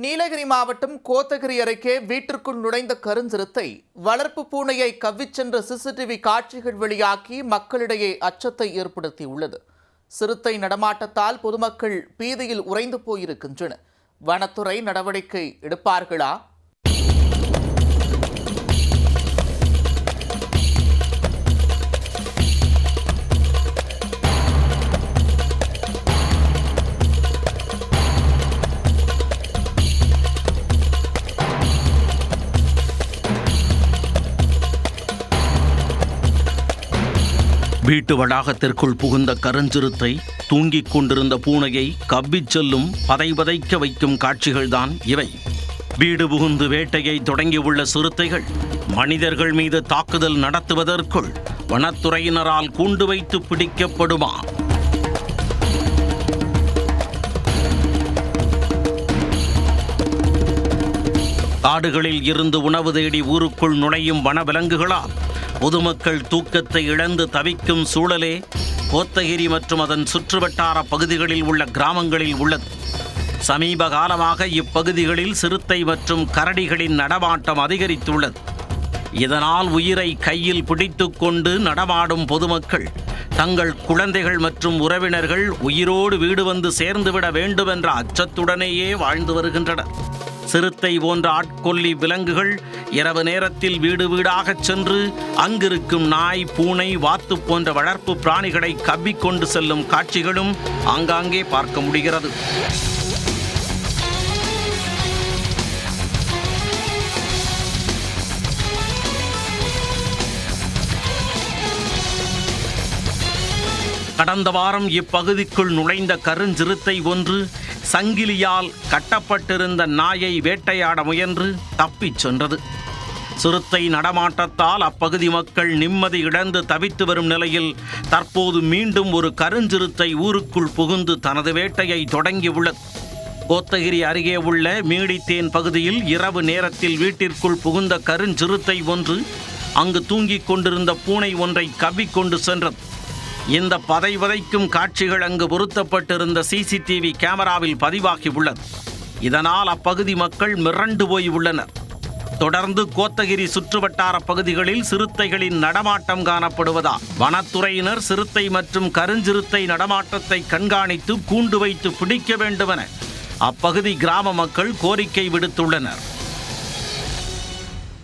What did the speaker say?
நீலகிரி மாவட்டம் கோத்தகிரி அருகே வீட்டிற்குள் நுழைந்த கருஞ்சிறுத்தை வளர்ப்பு பூனையை கவ்விச் சென்ற சிசிடிவி காட்சிகள் வெளியாகி மக்களிடையே அச்சத்தை ஏற்படுத்தியுள்ளது. சிறுத்தை நடமாட்டத்தால் பொதுமக்கள் பீதியில் உறைந்து போயிருக்கின்றனர். வனத்துறை நடவடிக்கை எடுப்பார்களா? வீட்டு வளாகத்திற்குள் புகுந்த கருஞ்சிறுத்தை தூங்கிக் கொண்டிருந்த பூனையை கவ்விச் செல்லும் பதைபதைக்க வைக்கும் காட்சிகள்தான் இவை. வீடு புகுந்து வேட்டையை தொடங்கியுள்ள சிறுத்தைகள் மனிதர்கள் மீது தாக்குதல் நடத்துவதற்குள் வனத்துறையினரால் கூண்டு வைத்து பிடிக்கப்படுமா? காடுகளில் இருந்து உணவு தேடி ஊருக்குள் நுழையும் வனவிலங்குகளால் பொதுமக்கள் தூக்கத்தை இழந்து தவிக்கும் சூழலே கோத்தகிரி மற்றும் அதன் சுற்றுவட்டார பகுதிகளில் உள்ள கிராமங்களில் உள்ளது. சமீப காலமாக இப்பகுதிகளில் சிறுத்தை மற்றும் கரடிகளின் நடமாட்டம் அதிகரித்துள்ளது. இதனால் உயிரை கையில் பிடித்து கொண்டு நடமாடும் பொதுமக்கள் தங்கள் குழந்தைகள் மற்றும் உறவினர்கள் உயிரோடு வீடு வந்து சேர்ந்துவிட வேண்டும் என்ற அச்சத்துடனேயே வாழ்ந்து வருகின்றனர். சிறுத்தை போன்ற ஆட்கொல்லி விலங்குகள் இரவு நேரத்தில் வீடு வீடாகச் சென்று அங்கிருக்கும் நாய், பூனை, வாத்து போன்ற வளர்ப்பு பிராணிகளை கவ்விக்கொண்டு செல்லும் காட்சிகளும் ஆங்காங்கே பார்க்க முடிகிறது. கடந்த வாரம் இப்பகுதிக்குள் நுழைந்த கருஞ்சிறுத்தை ஒன்று சங்கிலியால் கட்டப்பட்டிருந்த நாயை வேட்டையாட முயன்று தப்பிச் சென்றது. சிறுத்தை நடமாட்டத்தால் அப்பகுதி மக்கள் நிம்மதி இழந்து தவித்து வரும் நிலையில் தற்போது மீண்டும் ஒரு கருஞ்சிறுத்தை ஊருக்குள் புகுந்து தனது வேட்டையை தொடங்கியுள்ளது. கோத்தகிரி அருகே உள்ள மீடித்தேன் பகுதியில் இரவு நேரத்தில் வீட்டிற்குள் புகுந்த கருஞ்சிறுத்தை ஒன்று அங்கு தூங்கிக் கொண்டிருந்த பூனை ஒன்றை கவ்விக்கொண்டு சென்றது. இந்த பதைவதைக்கும் காட்சிகள் அங்கு பொருத்தப்பட்டிருந்த சிசிடிவி கேமராவில் பதிவாகி உள்ளது. இதனால் அப்பகுதி மக்கள் மிரண்டு போய் உள்ளனர். தொடர்ந்து கோத்தகிரி சுற்றுவட்டார பகுதிகளில் சிறுத்தைகளின் நடமாட்டம் காணப்படுவதால் வனத்துறையினர் சிறுத்தை மற்றும் கருஞ்சிறுத்தை நடமாட்டத்தை கண்காணித்து கூண்டு வைத்து பிடிக்க வேண்டுமென அப்பகுதி கிராம மக்கள் கோரிக்கை விடுத்துள்ளனர்.